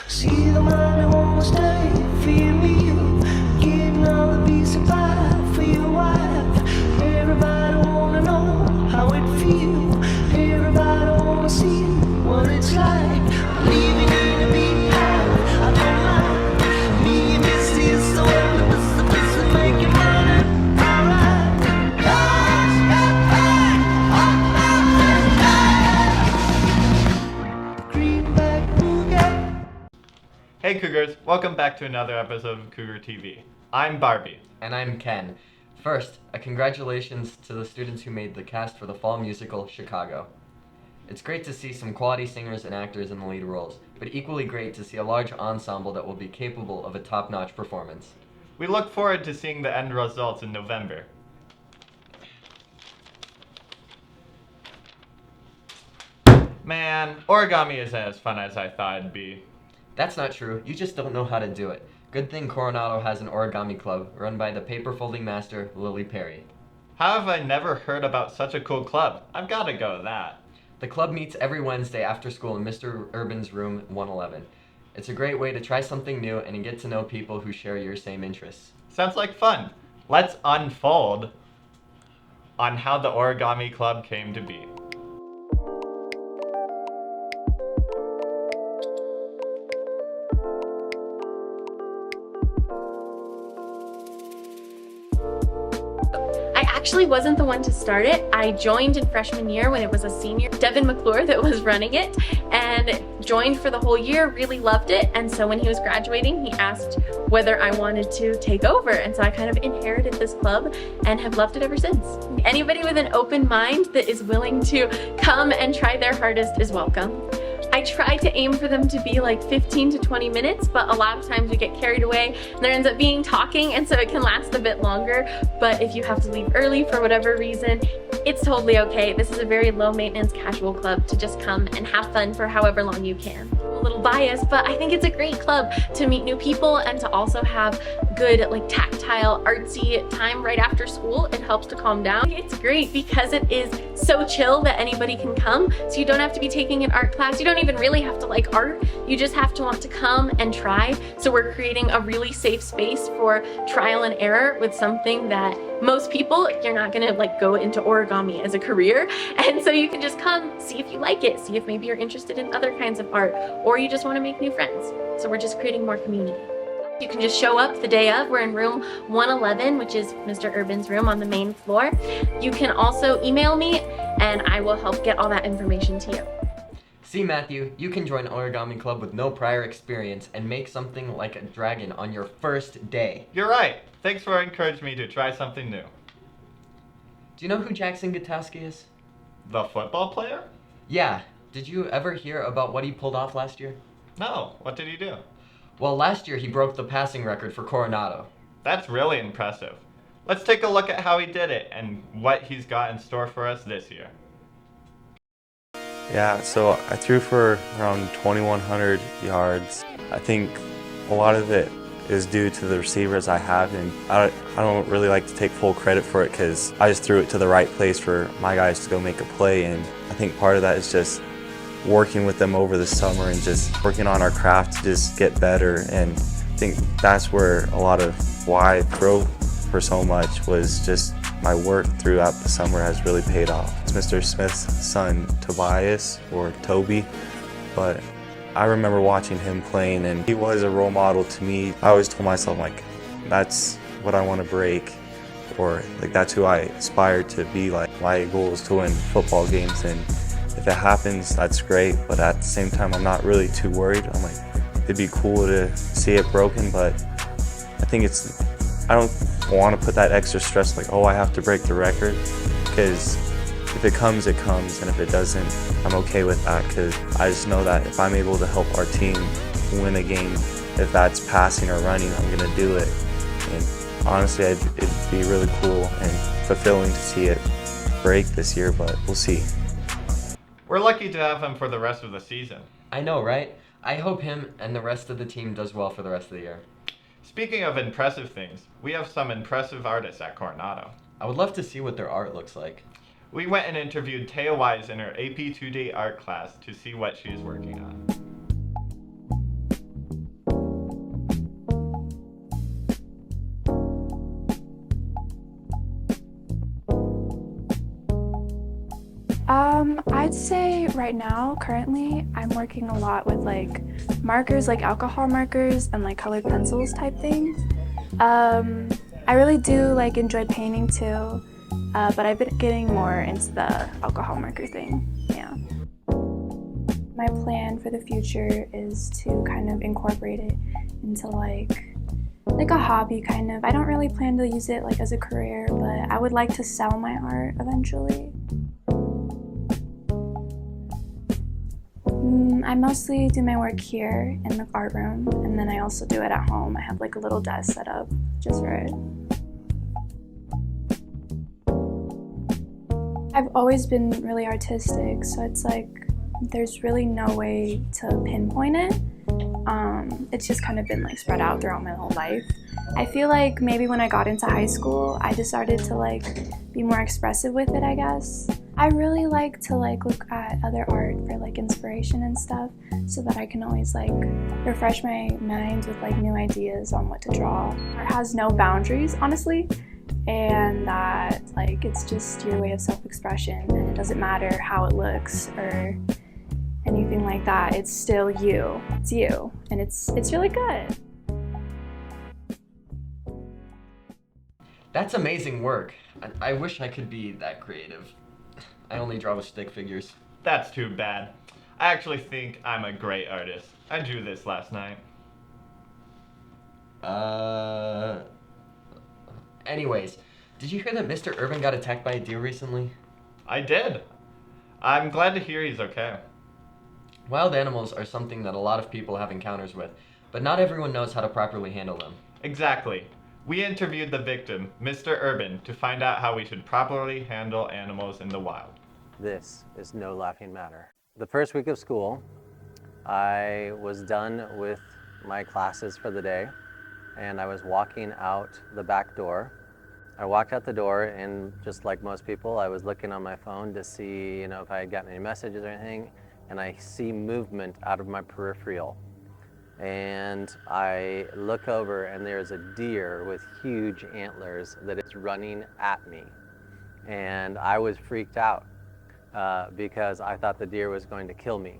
See the money won't stay for your meal. Getting all the piece of pie for your wife. Everybody wanna know how it feels. Everybody wanna see what it's like. Living in a big house, I don't mind. Me and this is the world, this is the place that make you money. Alright. Greenback Boogie. Hey Cougars, welcome back to another episode of Cougar TV. I'm Barbie. And I'm Ken. First, a congratulations to the students who made the cast for the fall musical Chicago. It's great to see some quality singers and actors in the lead roles, but equally great to see a large ensemble that will be capable of a top-notch performance. We look forward to seeing the end results in November. Man, origami isn't as fun as I thought it'd be. That's not true, you just don't know how to do it. Good thing Coronado has an Origami Club run by the paper folding master, Lily Perry. How have I never heard about such a cool club? I've gotta go to that. The club meets every Wednesday after school in Mr. Urban's room 111. It's a great way to try something new and get to know people who share your same interests. Sounds like fun. Let's unfold on how the Origami Club came to be. I actually wasn't the one to start it. I joined in freshman year when it was a senior, Devin McClure, that was running it, and joined for the whole year, really loved it. And so when he was graduating, he asked whether I wanted to take over. And so I kind of inherited this club and have loved it ever since. Anybody with an open mind that is willing to come and try their hardest is welcome. I try to aim for them to be like 15 to 20 minutes, but a lot of times we get carried away and there ends up being talking, and so it can last a bit longer. But if you have to leave early for whatever reason, it's totally okay. This is a very low maintenance casual club to just come and have fun for however long you can. I'm a little biased, but I think it's a great club to meet new people and to also have good like tactile artsy time right after school. It helps to calm down. It's great because it is so chill that anybody can come, so you don't have to be taking an art class. You don't even really have to like art. You just have to want to come and try. So we're creating a really safe space for trial and error with something that most people, you're not gonna like go into origami as a career. And so you can just come, see if you like it, see if maybe you're interested in other kinds of art, or you just wanna make new friends. So we're just creating more community. You can just show up the day of. We're in room 111, which is Mr. Urban's room on the main floor. You can also email me and I will help get all that information to you. See, Matthew, you can join Origami Club with no prior experience and make something like a dragon on your first day. You're right. Thanks for encouraging me to try something new. Do you know who Jaxon is? The football player? Yeah. Did you ever hear about what he pulled off last year? No. What did he do? Well, last year he broke the passing record for Coronado. That's really impressive. Let's take a look at how he did it and what he's got in store for us this year. Yeah, so I threw for around 2,100 yards. I think a lot of it is due to the receivers I have, and I don't really like to take full credit for it because I just threw it to the right place for my guys to go make a play, and I think part of that is just working with them over the summer and just working on our craft to just get better. And I think that's where a lot of why I throw for so much was just my work throughout the summer has really paid off. It's Mr. Smith's son, Tobias, or Toby, but I remember watching him playing and he was a role model to me. I always told myself, like, that's what I want to break, or like that's who I aspire to be like. My goal is to win football games, and if it happens, that's great, but at the same time, I'm not really too worried. I'm like, it'd be cool to see it broken, but I think I don't want to put that extra stress like, oh, I have to break the record, because if it comes, it comes, and if it doesn't, I'm okay with that, because I just know that if I'm able to help our team win a game, if that's passing or running, I'm going to do it. And honestly, it'd be really cool and fulfilling to see it break this year, but we'll see. We're lucky to have him for the rest of the season. I know, right? I hope him and the rest of the team does well for the rest of the year. Speaking of impressive things, we have some impressive artists at Coronado. I would love to see what their art looks like. We went and interviewed Taya in her AP 2-day art class to see what she is working on. I'd say right now, currently, I'm working a lot with like markers, like alcohol markers and like colored pencils type things. I really do like enjoy painting too, but I've been getting more into the alcohol marker thing, yeah. My plan for the future is to kind of incorporate it into like a hobby kind of. I don't really plan to use it like as a career, but I would like to sell my art eventually. I mostly do my work here in the art room, and then I also do it at home. I have like a little desk set up just for it. I've always been really artistic, so it's like there's really no way to pinpoint it. It's just kind of been like spread out throughout my whole life. I feel like maybe when I got into high school, I just started to like be more expressive with it, I guess. I really like to like look at other art for like inspiration and stuff, so that I can always like refresh my mind with like new ideas on what to draw. Art has no boundaries, honestly, and that like it's just your way of self-expression, and it doesn't matter how it looks or anything like that. It's still you. It's you, and it's really good. That's amazing work. I wish I could be that creative. I only draw with stick figures. That's too bad. I actually think I'm a great artist. I drew this last night. Anyways, did you hear that Mr. Urban got attacked by a deer recently? I did. I'm glad to hear he's okay. Wild animals are something that a lot of people have encounters with, but not everyone knows how to properly handle them. Exactly. We interviewed the victim, Mr. Urban, to find out how we should properly handle animals in the wild. This is no laughing matter. The first week of school, I was done with my classes for the day, and I was walking out the back door. I walked out the door, and just like most people, I was looking on my phone to see, if I had gotten any messages or anything, and I see movement out of my peripheral. And I look over, and there's a deer with huge antlers that is running at me. And I was freaked out because I thought the deer was going to kill me.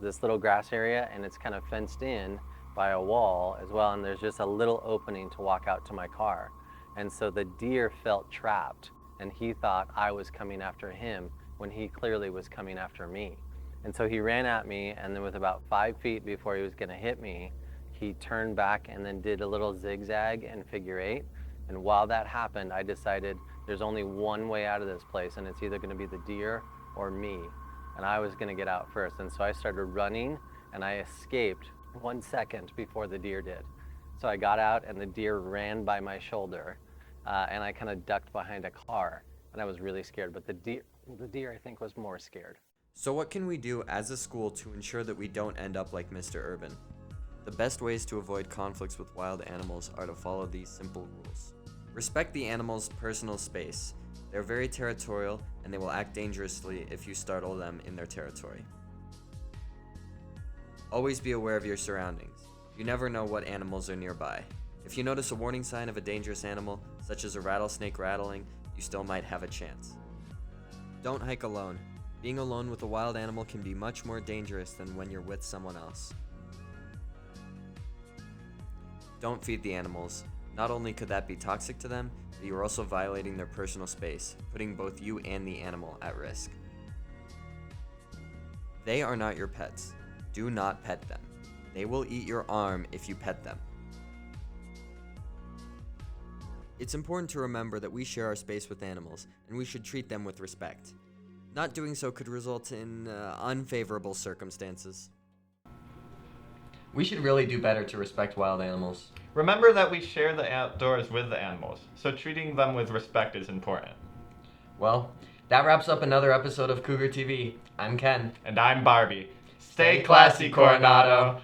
This little grass area, and it's kind of fenced in by a wall as well, and there's just a little opening to walk out to my car. And so the deer felt trapped, and he thought I was coming after him when he clearly was coming after me. And so he ran at me, and then with about 5 feet before he was gonna hit me, he turned back and then did a little zigzag and figure eight. And while that happened, I decided there's only one way out of this place, and it's either gonna be the deer or me. And I was gonna get out first. And so I started running, and I escaped 1 second before the deer did. So I got out, and the deer ran by my shoulder, and I kind of ducked behind a car, and I was really scared. But the deer I think was more scared. So what can we do as a school to ensure that we don't end up like Mr. Urban? The best ways to avoid conflicts with wild animals are to follow these simple rules. Respect the animal's personal space. They're very territorial, and they will act dangerously if you startle them in their territory. Always be aware of your surroundings. You never know what animals are nearby. If you notice a warning sign of a dangerous animal, such as a rattlesnake rattling, you still might have a chance. Don't hike alone. Being alone with a wild animal can be much more dangerous than when you're with someone else. Don't feed the animals. Not only could that be toxic to them, but you're also violating their personal space, putting both you and the animal at risk. They are not your pets. Do not pet them. They will eat your arm if you pet them. It's important to remember that we share our space with animals, and we should treat them with respect. Not doing so could result in unfavorable circumstances. We should really do better to respect wild animals. Remember that we share the outdoors with the animals, so treating them with respect is important. Well, that wraps up another episode of Cougar TV. I'm Ken. And I'm Barbie. Stay classy, Coronado.